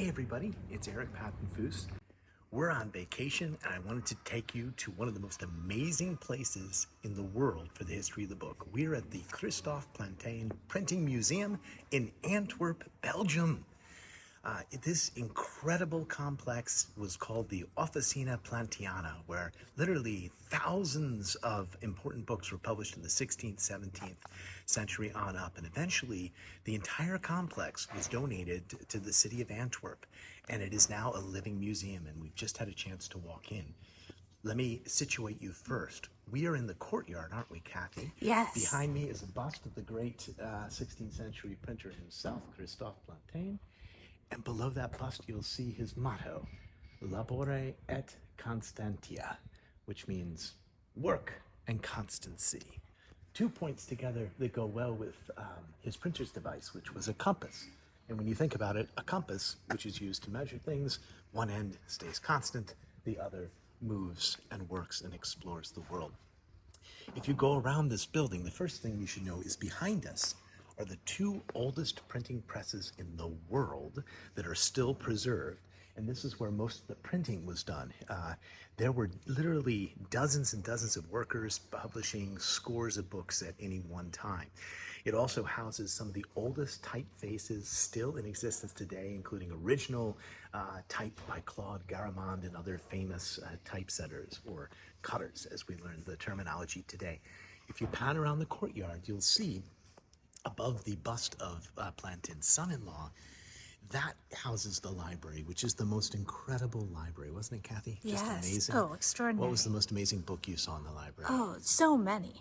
Hey everybody, it's Eric Plantin. We're on vacation and I wanted to take you to one of the most amazing places in the world for the history of the book. We're at the Christophe Plantin Printing Museum in Antwerp, Belgium. This incredible complex was called the Officina Plantiana, where literally thousands of important books were published in the 16th, 17th century on up. And eventually, the entire complex was donated to the city of Antwerp. And it is now a living museum, and we've just had a chance to walk in. Let me situate you first. We are in the courtyard, aren't we, Cathy? Yes. Behind me is a bust of the great 16th century printer himself, Christophe Plantin. And below that bust, you'll see his motto, Labore et Constantia, which means work and constancy. 2 points together that go well with his printer's device, which was a compass. And when you think about it, a compass, which is used to measure things, one end stays constant, the other moves and works and explores the world. If you go around this building, the first thing you should know is behind us are the two oldest printing presses in the world that are still preserved. And this is where most of the printing was done. There were literally dozens and dozens of workers publishing scores of books at any one time. It also houses some of the oldest typefaces still in existence today, including original type by Claude Garamond and other famous typesetters, or cutters, as we learned the terminology today. If you pan around the courtyard, you'll see above the bust of Plantin's son-in-law, that houses the library, which is the most incredible library, wasn't it, Cathy? Just Yes. amazing. Oh, extraordinary. What was the most amazing book you saw in the library? Oh, so many.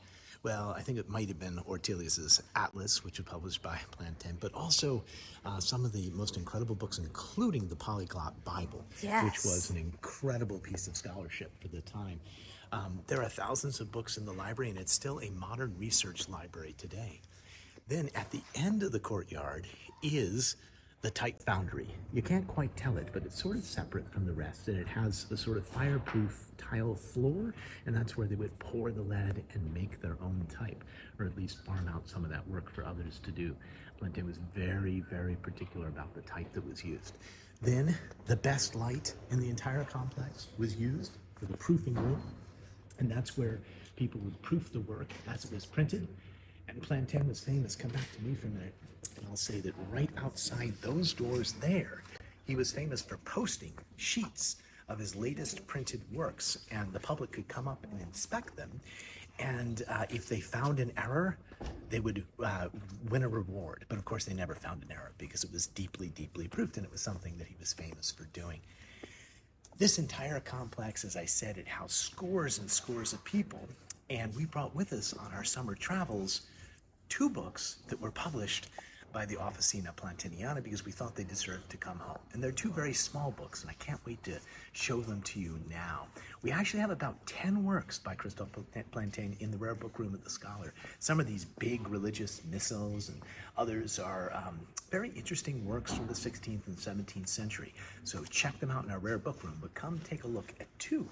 Well, I think it might have been Ortelius's Atlas, which was published by Plantin, but also some of the most incredible books, including the Polyglot Bible, Yes. which was an incredible piece of scholarship for the time. There are thousands of books in the library, and it's still a modern research library today. Then at the end of the courtyard is the type foundry. You can't quite tell it, but it's sort of separate from the rest, and it has a sort of fireproof tile floor, and that's where they would pour the lead and make their own type, or at least farm out some of that work for others to do. Plantin was very, very particular about the type that was used. Then the best light in the entire complex was used for the proofing room, and that's where people would proof the work as it was printed. And Plantin was famous, come back to me for a minute, and I'll say that right outside those doors there, he was famous for posting sheets of his latest printed works, and the public could come up and inspect them. And if they found an error, they would win a reward. But of course, they never found an error because it was deeply, deeply proofed, and it was something that he was famous for doing. This entire complex, as I said, it housed scores and scores of people. And we brought with us on our summer travels 2 books that were published by the Officina Plantiniana because we thought they deserved to come home. And they're 2 very small books, and I can't wait to show them to you now. We actually have about 10 works by Christophe Plantin in the rare book room at the Scholar. Some of these big religious missals, and others are very interesting works from the 16th and 17th century. So check them out in our rare book room, but come take a look at 2 of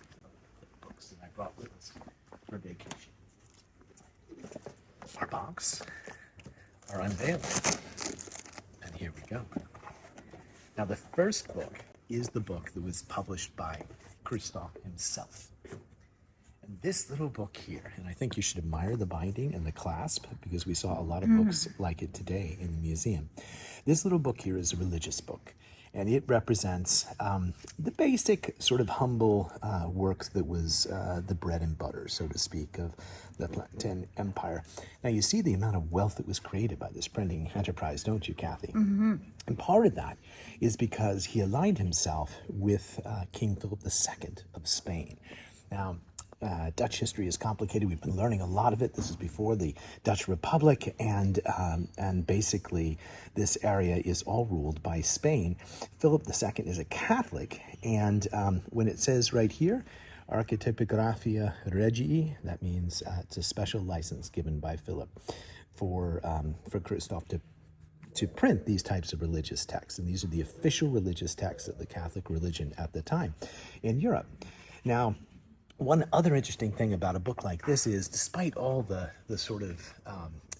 the books that I brought with us for vacation. Our box are unveiled, and here we go. Now, the first book is the book that was published by Christophe himself. And this little book here, and I think you should admire the binding and the clasp because we saw a lot of books like it today in the museum. This little book here is a religious book, and it represents the basic sort of humble work that was the bread and butter, so to speak, of the Plantin Empire. Now you see the amount of wealth that was created by this printing enterprise, don't you, Cathy? Mm-hmm. And part of that is because he aligned himself with King Philip II of Spain. Now, Dutch history is complicated. We've been learning a lot of it. This is before the Dutch Republic, and basically this area is all ruled by Spain. Philip II is a Catholic, and when it says right here, Archetypographia Regii, that means it's a special license given by Philip for Christophe to print these types of religious texts, and these are the official religious texts of the Catholic religion at the time in Europe. Now, one other interesting thing about a book like this is, despite all the sort of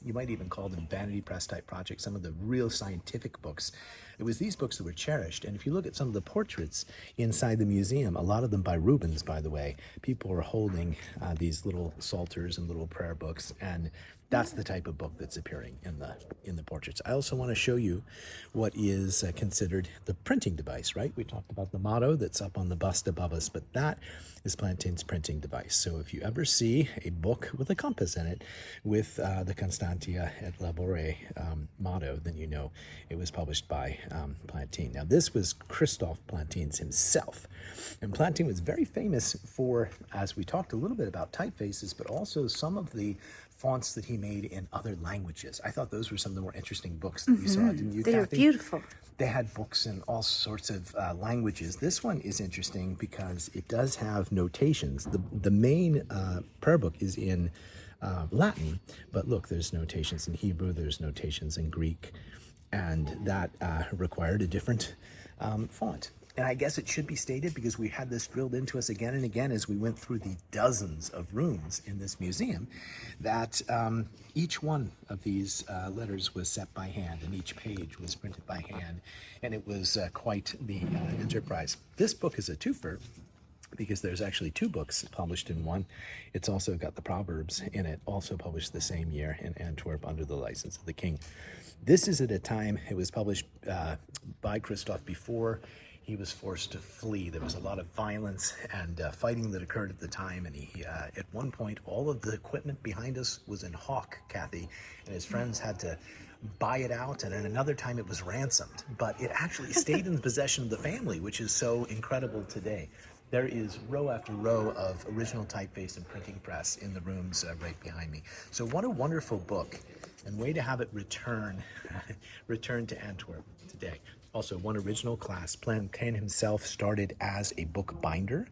you might even call them vanity press type projects, some of the real scientific books. It was these books that were cherished. And if you look at some of the portraits inside the museum, a lot of them by Rubens, by the way, people are holding these little psalters and little prayer books, and that's the type of book that's appearing in the portraits. I also want to show you what is considered the printing device, right? We talked about the motto that's up on the bust above us, but that is Plantin's printing device. So if you ever see a book with a compass in it with the Constantia et Labore motto, then you know it was published by Plantin. Now this was Christophe Plantin's himself. And Plantin was very famous for, as we talked a little bit about typefaces, but also some of the fonts that he made in other languages. I thought those were some of the more interesting books that we saw, didn't you, They were Cathy? beautiful. They had books in all sorts of languages. This one is interesting because it does have notations. The main prayer book is in Latin, but look, there's notations in Hebrew, there's notations in Greek, and that required a different font. And I guess it should be stated, because we had this drilled into us again and again as we went through the dozens of rooms in this museum, that each one of these letters was set by hand, and each page was printed by hand, and it was quite the enterprise. This book is a twofer, because there's actually two books published in one. It's also got the Proverbs in it, also published the same year in Antwerp under the license of the king. This is at a time, it was published by Christophe before he was forced to flee. There was a lot of violence and fighting that occurred at the time, and he, at one point, all of the equipment behind us was in hawk, Cathy, and his friends had to buy it out, and at another time it was ransomed. But it actually stayed in the possession of the family, which is so incredible today. There is row after row of original typeface and printing press in the rooms right behind me. So what a wonderful book, and way to have it return to Antwerp today. Also, one original class. Plantin himself started as a book binder,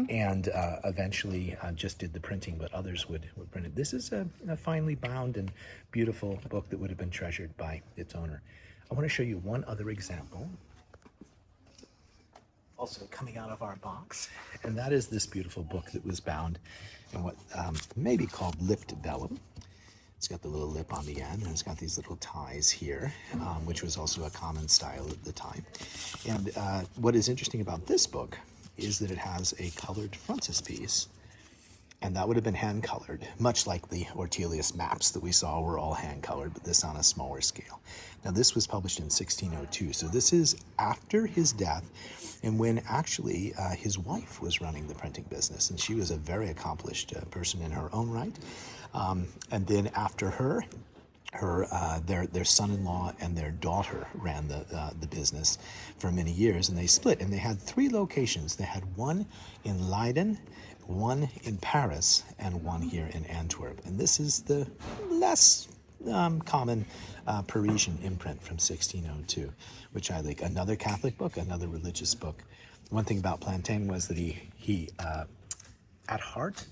and eventually just did the printing, but others would print it. This is a finely bound and beautiful book that would have been treasured by its owner. I want to show you one other example, also coming out of our box, and that is this beautiful book that was bound in what may be called lipped vellum. It's got the little lip on the end, and it's got these little ties here, which was also a common style at the time. And what is interesting about this book is that it has a colored frontispiece, and that would have been hand-colored, much like the Ortelius maps that we saw were all hand-colored, but this on a smaller scale. Now, this was published in 1602, so this is after his death, and when actually his wife was running the printing business, and she was a very accomplished person in her own right. And then after her, their son-in-law and their daughter ran the business for many years, and they split, and they had three locations. They had one in Leiden, one in Paris, and one here in Antwerp. And this is the less common Parisian imprint from 1602, which I like. Another Catholic book, another religious book. One thing about Plantin was that he at heart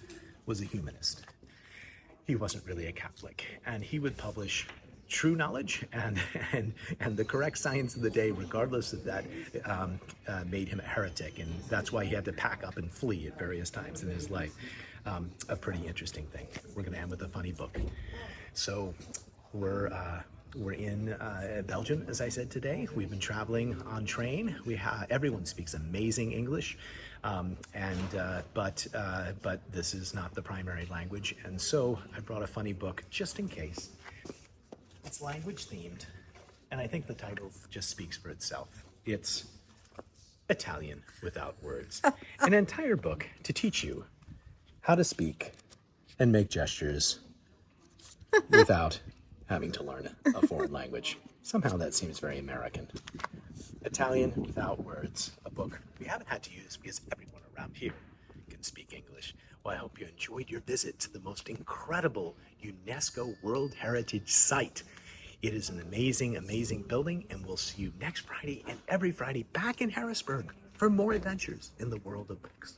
was a humanist. He wasn't really a Catholic, and he would publish true knowledge and the correct science of the day, regardless of that, made him a heretic, and that's why he had to pack up and flee at various times in his life. A pretty interesting thing. We're going to end with a funny book. So we're in Belgium, as I said today. We've been traveling on train. Everyone speaks amazing English. But this is not the primary language, and so I brought a funny book just in case. It's language themed, and I think the title just speaks for itself. It's Italian without words. An entire book to teach you how to speak and make gestures without having to learn a foreign language. Somehow that seems very American. Italian without words, a book we haven't had to use because everyone around here can speak English. Well, I hope you enjoyed your visit to the most incredible UNESCO World Heritage Site. It is an amazing, amazing building, and we'll see you next Friday and every Friday back in Harrisburg for more adventures in the world of books.